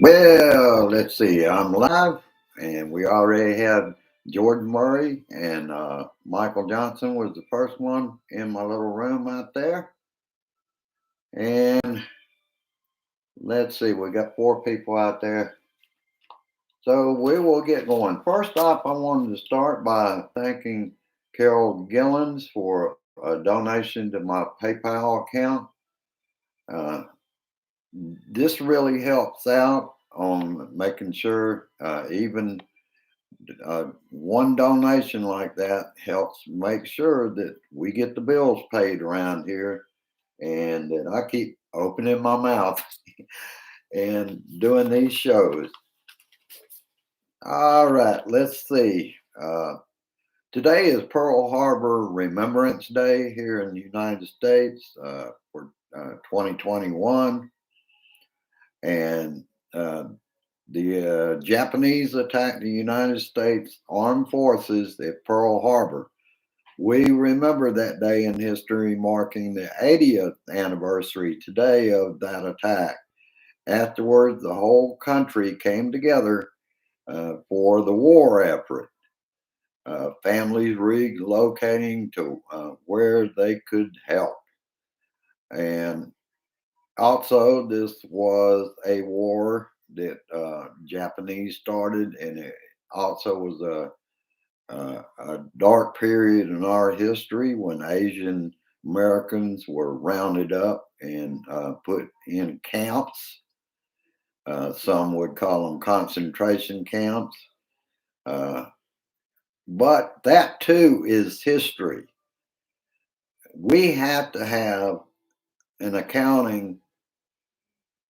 Well, let's see. I'm live, and we already had Jordan Murray and Michael Johnson was the first one in my little room out there. And let's see, we got four people out there. So we will get going. First off, I wanted to start by thanking Carol Gillens for a donation to my PayPal account. Uh, this really helps out on making sure even one donation like that helps make sure that we get the bills paid around here and that I keep opening my mouth and doing these shows. All right, let's see. Today is Pearl Harbor Remembrance Day here in the United States for 2021. And uh, the Japanese attacked the United States Armed Forces at Pearl Harbor. We remember that day in history, marking the 80th anniversary today of that attack. Afterwards, the whole country came together for the war effort. Families relocating to where they could help. And also, this was a war that Japanese started, and it also was a dark period in our history when Asian Americans were rounded up and put in camps. Some would call them concentration camps. Uh, but that too is history. We have to have an accounting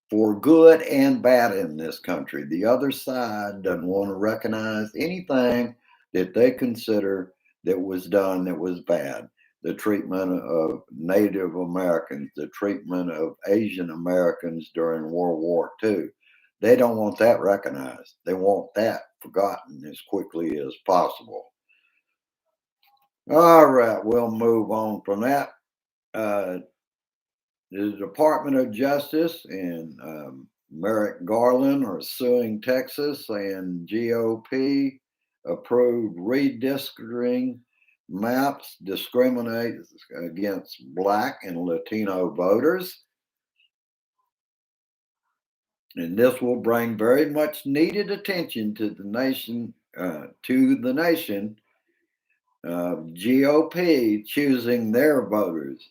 for good and bad in this country. The other side doesn't want to recognize anything that they consider that was done that was bad. The treatment of Native Americans, the treatment of Asian Americans during World War II. They don't want that recognized. They want that forgotten as quickly as possible. All right, we'll move on from that. Uh, The Department of Justice and Merrick Garland are suing Texas, and GOP approved redistricting maps discriminate against Black and Latino voters. And this will bring very much needed attention to the nation. GOP choosing their voters,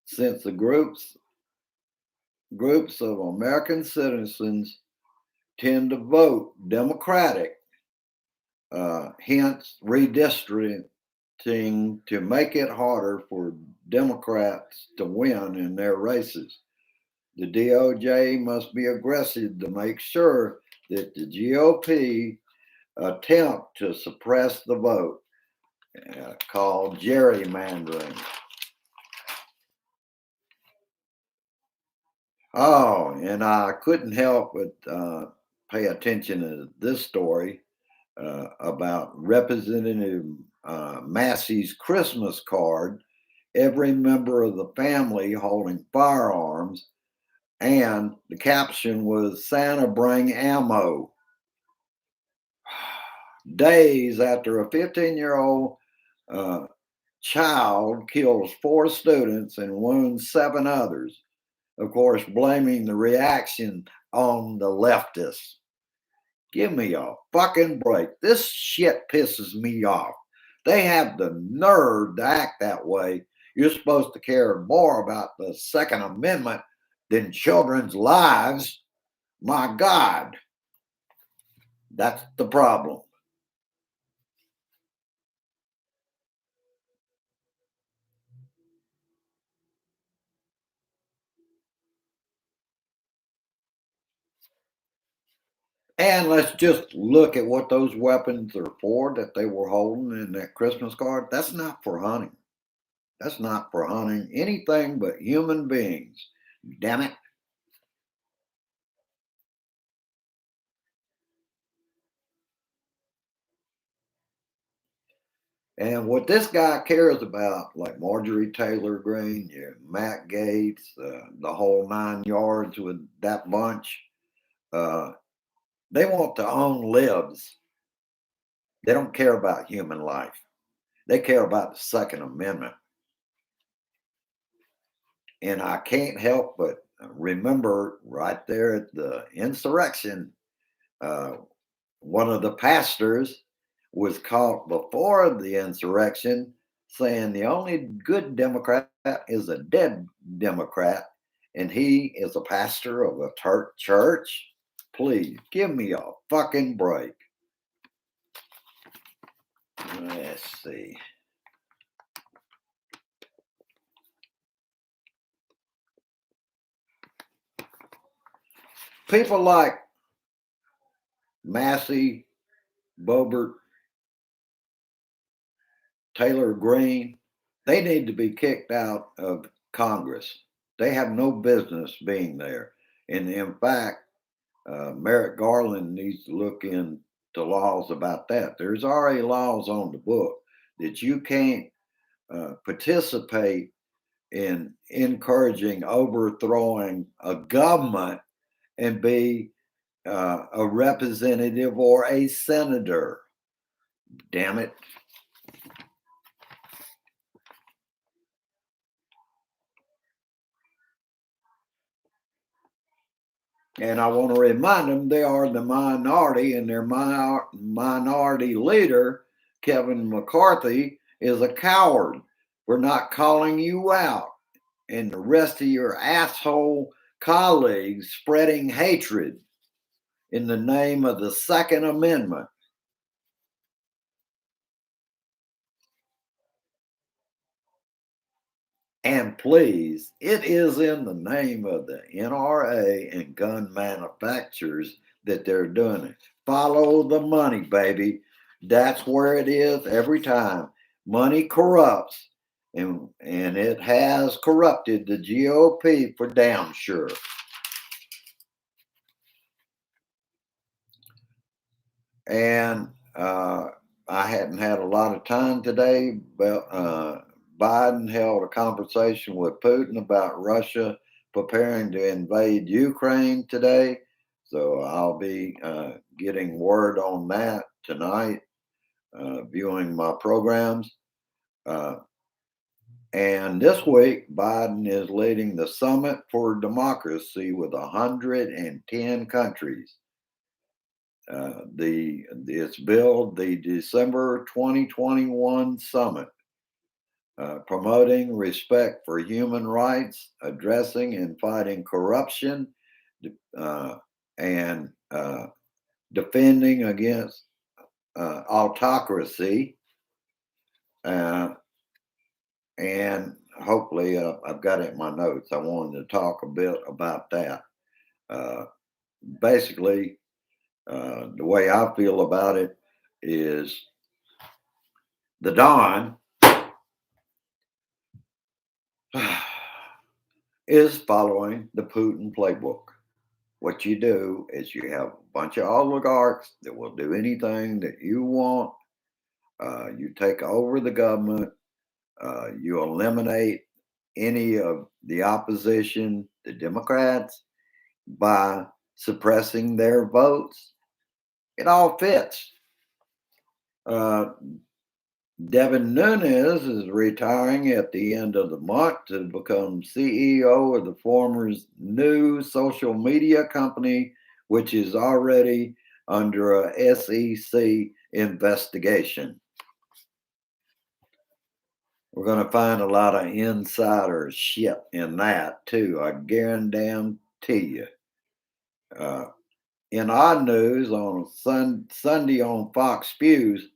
since the groups of American citizens tend to vote Democratic, hence redistricting to make it harder for Democrats to win in their races. The DOJ must be aggressive to make sure that the GOP attempt to suppress the vote, called gerrymandering. Oh, and I couldn't help but pay attention to this story about Representative Massey's Christmas card, every member of the family holding firearms, and the caption was Santa bring ammo. Days after a 15-year-old uh, child kills four students and wounds seven others, of course, blaming the reaction on the leftists. Give me a fucking break. This shit pisses me off. They have the nerve to act that way. You're supposed to care more about the Second Amendment than children's lives. My God, that's the problem. And let's just look at what those weapons are for that they were holding in that Christmas card. That's not for hunting. That's not for hunting anything but human beings. Damn it. And what this guy cares about, like Marjorie Taylor Greene, Matt Gaetz, the whole nine yards with that bunch, Uh, they want to own libs. They don't care about human life. They care about the Second Amendment. And I can't help but remember right there at the insurrection, uh, one of the pastors was caught before the insurrection saying the only good Democrat is a dead Democrat, and he is a pastor of a church. Please give me a fucking break. Let's see. People like Massey, Boebert, Taylor Greene, they need to be kicked out of Congress. They have no business being there. And in fact, Merrick Garland needs to look into laws about that. There's already laws on the book that you can't participate in encouraging overthrowing a government and be a representative or a senator. Damn it. And I want to remind them they are the minority, and their minority leader, Kevin McCarthy, is a coward for not calling you out, and the rest of your asshole colleagues spreading hatred in the name of the Second Amendment. And please, it is in the name of the NRA and gun manufacturers that they're doing it. Follow the money, baby. That's where it is every time. Money corrupts, and it has corrupted the GOP for damn sure. And I hadn't had a lot of time today, but Biden held a conversation with Putin about Russia preparing to invade Ukraine today. So I'll be getting word on that tonight, viewing my programs. And this week, Biden is leading the Summit for Democracy with 110 countries. It's billed the December 2021 Summit, promoting respect for human rights, addressing and fighting corruption, uh, and defending against autocracy. And hopefully, I've got it in my notes. I wanted to talk a bit about that. Basically, the way I feel about it is the Don is following the Putin playbook. What you do is you have a bunch of oligarchs that will do anything that you want. You take over the government. You eliminate any of the opposition, the Democrats, by suppressing their votes. It all fits. Uh, Devin Nunes is retiring at the end of the month to become CEO of the former new social media company, which is already under a SEC investigation. We're going to find a lot of insider shit in that too. I guarantee you. In odd news on Sunday on Fox Spews,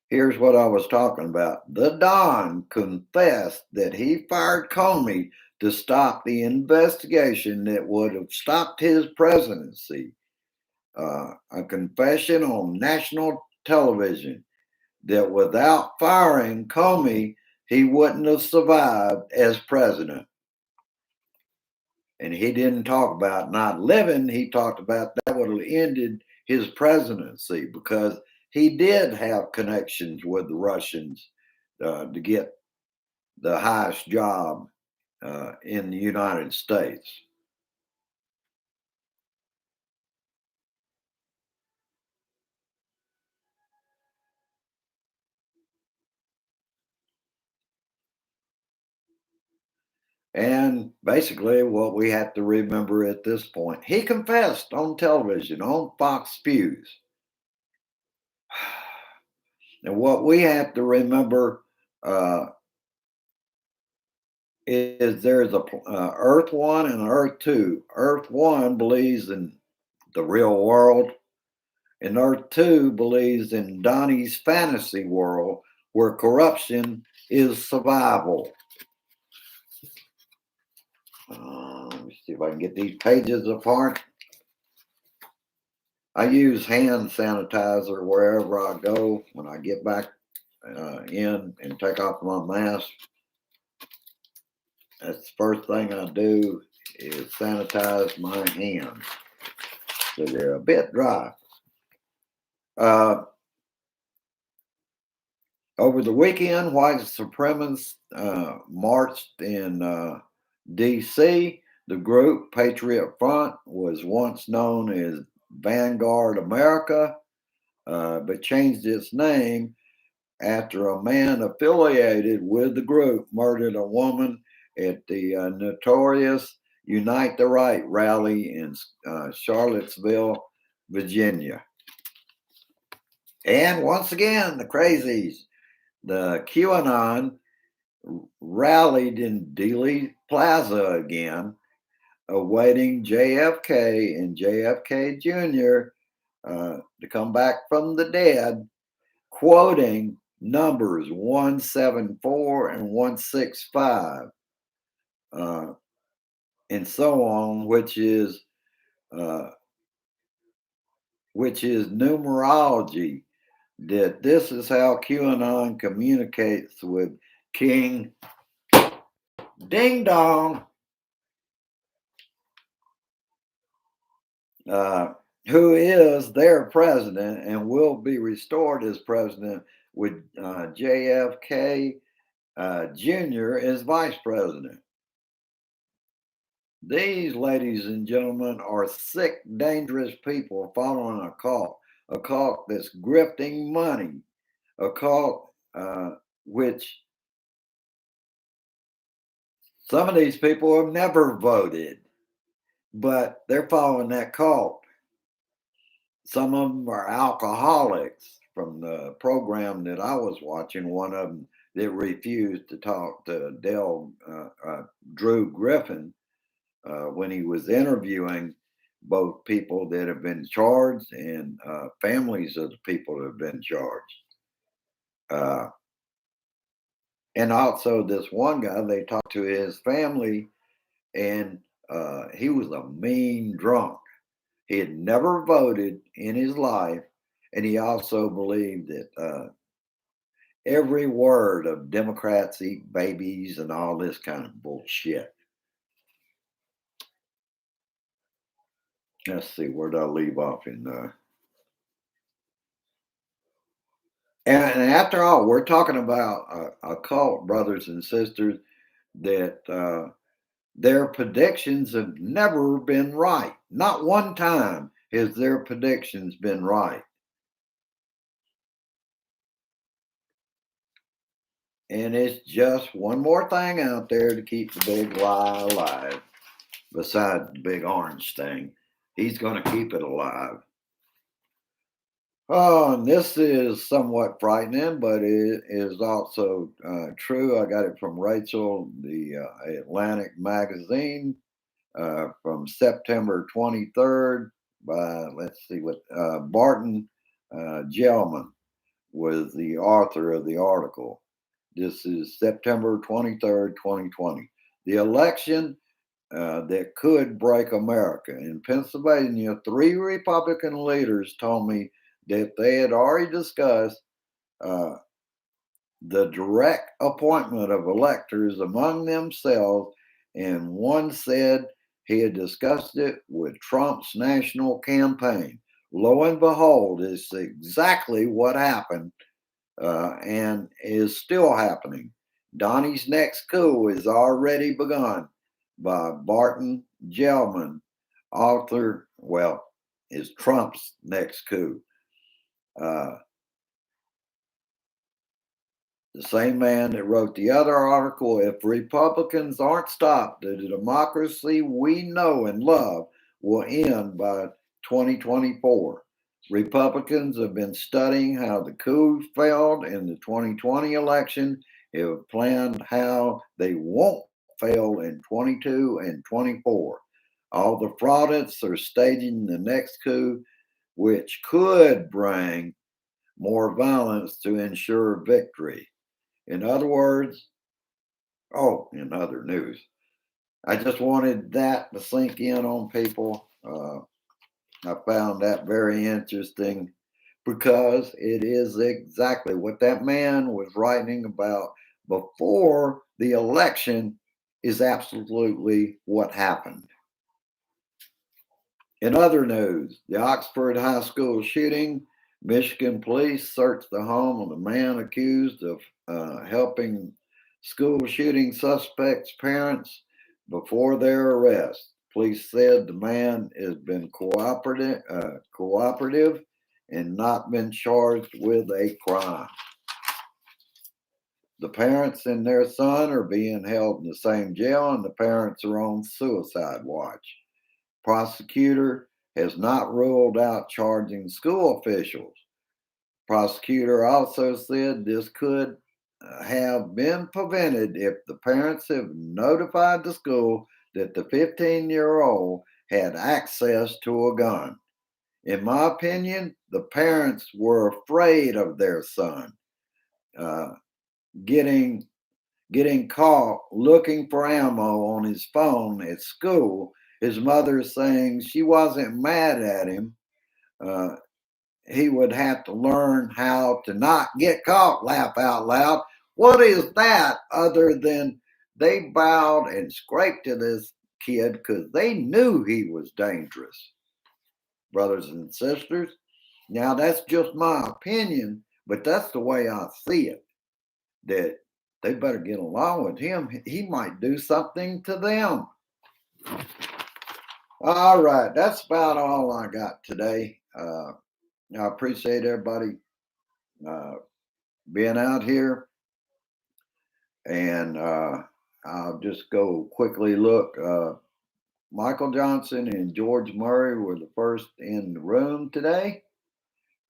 here's what I was talking about. The Don confessed that he fired Comey to stop the investigation that would have stopped his presidency. A confession on national television that without firing Comey, he wouldn't have survived as president. And he didn't talk about not living. He talked about that would have ended his presidency because he did have connections with the Russians to get the highest job in the United States. And basically, what we have to remember at this point, he confessed on television, on Fox News. And what we have to remember uh, is there's a Earth One and Earth Two. Earth One believes in the real world, and Earth Two believes in Donnie's fantasy world where corruption is survival. Let me see if I can get these pages apart. I use hand sanitizer wherever I go. When I get back in and take off my mask, that's the first thing I do is sanitize my hands. So they're a bit dry. Uh, Over the weekend, white supremacists marched in D.C. The group Patriot Front was once known as Vanguard America, but changed its name after a man affiliated with the group murdered a woman at the notorious Unite the Right rally in Charlottesville, Virginia. And once again, the crazies, the QAnon rallied in Dealey Plaza again, awaiting JFK and JFK Jr. To come back from the dead, quoting numbers 174 and 165, and so on, uh, which is numerology. That this is how QAnon communicates with King Ding Dong, who is their president and will be restored as president with JFK Jr. as vice president. These, ladies and gentlemen, are sick, dangerous people following a cult that's grifting money, a cult which some of these people have never voted, but they're following that cult. Some of them are alcoholics from the program that I was watching. One of them that refused to talk to Drew Griffin when he was interviewing both people that have been charged and families of the people that have been charged. Uh, and also, this one guy, they talked to his family, and he was a mean drunk. He had never voted in his life, and he also believed that every word of Democrats eat babies and all this kind of bullshit. Let's see, where did I leave off in and after all, we're talking about a cult, brothers and sisters, that their predictions have never been right. Not one time has their predictions been right. And it's just one more thing out there to keep the big lie alive, besides the big orange thing. He's going to keep it alive. Oh, and this is somewhat frightening, but it is also true. I got it from Rachel, the Atlantic magazine, from September 23rd by, let's see what, Barton Gelman was the author of the article. This is September 23rd, 2020. The election that could break America. In Pennsylvania, 3 Republican leaders told me that they had already discussed uh, the direct appointment of electors among themselves, and one said he had discussed it with Trump's national campaign. Lo and behold, it's exactly what happened and is still happening. Donnie's next coup is already begun by Barton Gelman, author, well, is Trump's next coup. Uh, The same man that wrote the other article, if Republicans aren't stopped, the democracy we know and love will end by 2024. Republicans have been studying how the coup failed in the 2020 election, have planned how they won't fail in 22 and 24. All the fraudits are staging the next coup, which could bring more violence to ensure victory. In other words, in other news, I just wanted that to sink in on people. I found that very interesting because it is exactly what that man was writing about before the election is absolutely what happened. In other news, the Oxford High School shooting, Michigan police searched the home of the man accused of helping school shooting suspects' parents before their arrest. Police said the man has been cooperative and not been charged with a crime. The parents and their son are being held in the same jail, and the parents are on suicide watch. Prosecutor has not ruled out charging school officials. Prosecutor also said this could have been prevented if the parents have notified the school that the 15-year-old had access to a gun. In my opinion, the parents were afraid of their son uh, getting caught looking for ammo on his phone at school. His mother saying she wasn't mad at him. Uh, he would have to learn how to not get caught. Laugh out loud. What is that other than they bowed and scraped to this kid because they knew he was dangerous, brothers and sisters? Now, that's just my opinion, but that's the way I see it. That they better get along with him. He might do something to them. All right, that's about all I got today. I appreciate everybody uh, being out here, and I'll just go quickly look. Michael Johnson and George Murray were the first in the room today.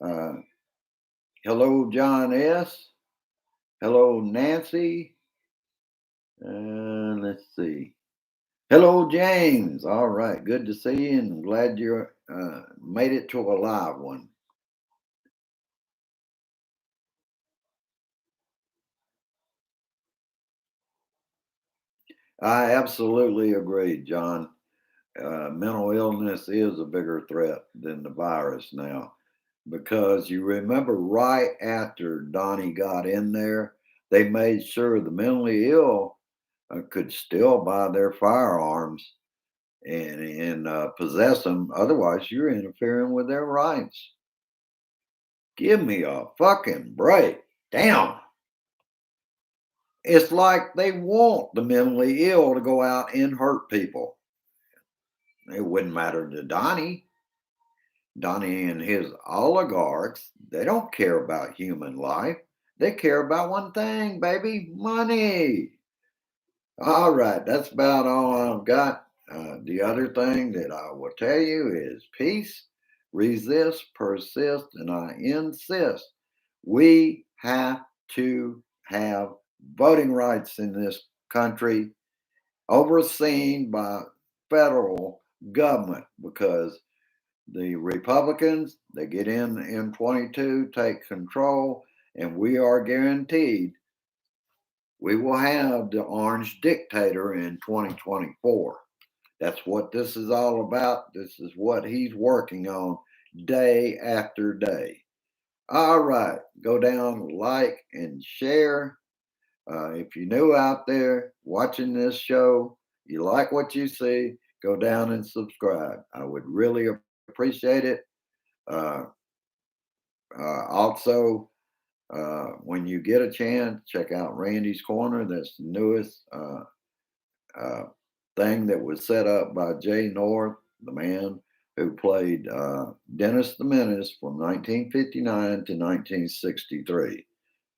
Uh, hello, John S. Hello, Nancy. Let's see. Hello, James. All right. Good to see you and glad you made it to a live one. I absolutely agree, John. Mental illness is a bigger threat than the virus now because you remember right after Donnie got in there, they made sure the mentally ill could still buy their firearms and possess them. Otherwise, you're interfering with their rights. Give me a fucking break. Damn. It's like they want the mentally ill to go out and hurt people. It wouldn't matter to Donnie. Donnie and his oligarchs, they don't care about human life. They care about one thing, baby, money. All right, that's about all I've got. The other thing that I will tell you is peace, resist, persist, and I insist. We have to have voting rights in this country overseen by federal government because the Republicans, they get in 22, take control, and we are guaranteed we will have the orange dictator in 2024. That's what this is all about. This is what he's working on day after day. All right, go down, like, and share. If you're new out there watching this show, you like what you see, go down and subscribe. I would really appreciate it. Uh, also, when you get a chance, check out Randy's Corner. That's the newest uh, thing that was set up by Jay North, the man who played Dennis the Menace from 1959 to 1963.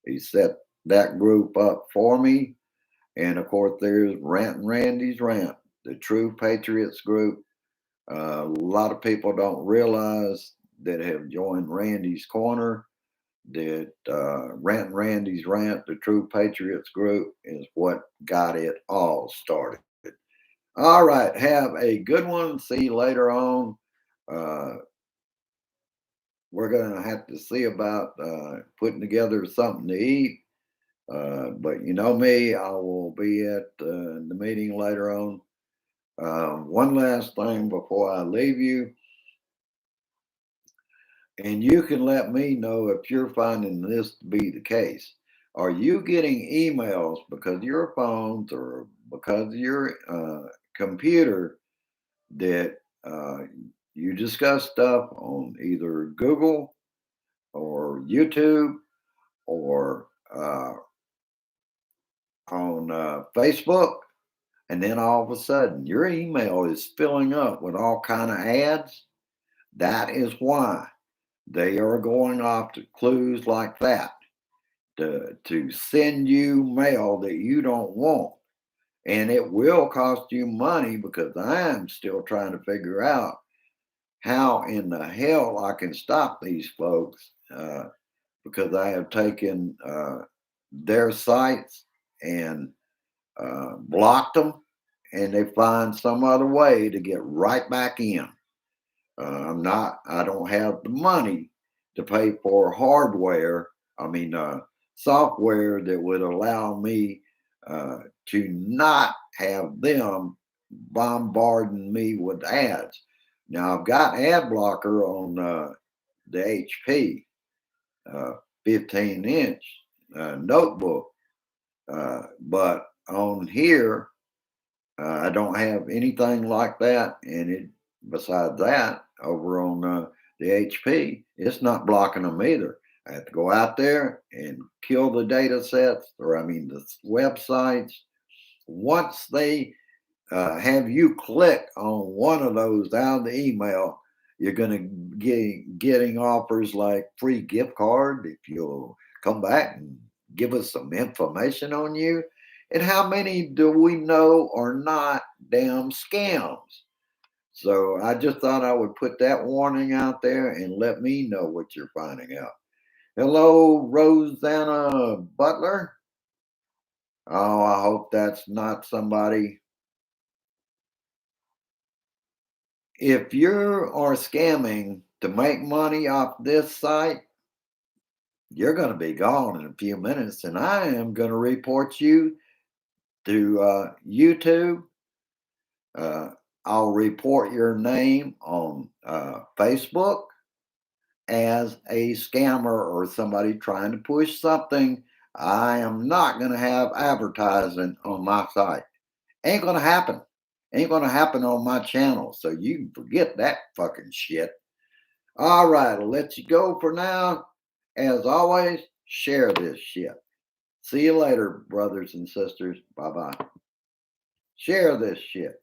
He set that group up for me. And of course, there's Rant and Randy's Rant, the True Patriots group. A lot of people don't realize that have joined Randy's Corner that Rant and Randy's Rant, the True Patriots group, is what got it all started. All right, have a good one. See you later on. Uh, we're going to have to see about putting together something to eat. But you know me, I will be at the meeting later on. One last thing before I leave you, and you can let me know if you're finding this to be the case. Are you getting emails because of your phones or because of your computer that you discuss stuff on either Google or YouTube or on Facebook, and then all of a sudden your email is filling up with all kind of ads? That is why they are going off to clues like that to send you mail that you don't want. And it will cost you money because I'm still trying to figure out how in the hell I can stop these folks because I have taken their sites and blocked them, and they find some other way to get right back in. I don't have the money to pay for hardware, I mean, software that would allow me to not have them bombarding me with ads. Now, I've got ad blocker on the HP 15-inch notebook, but on here, I don't have anything like that. And besides that, over on the HP, it's not blocking them either. I have to go out there and kill the data sets, or I mean, the websites. Once they have you click on one of those out of the email, you're going to getting offers like free gift card if you'll come back and give us some information on you. And how many do we know are not damn scams? So I just thought I would put that warning out there and let me know what you're finding out. Hello, Rosanna Butler. Oh, I hope that's not somebody. If you are scamming to make money off this site, you're going to be gone in a few minutes, and I am going to report you to YouTube. Uh, I'll report your name on Facebook as a scammer or somebody trying to push something. I am not going to have advertising on my site. Ain't going to happen. Ain't going to happen on my channel. So you can forget that fucking shit. All right, I'll let you go for now. As always, share this shit. See you later, brothers and sisters. Bye bye. Share this shit.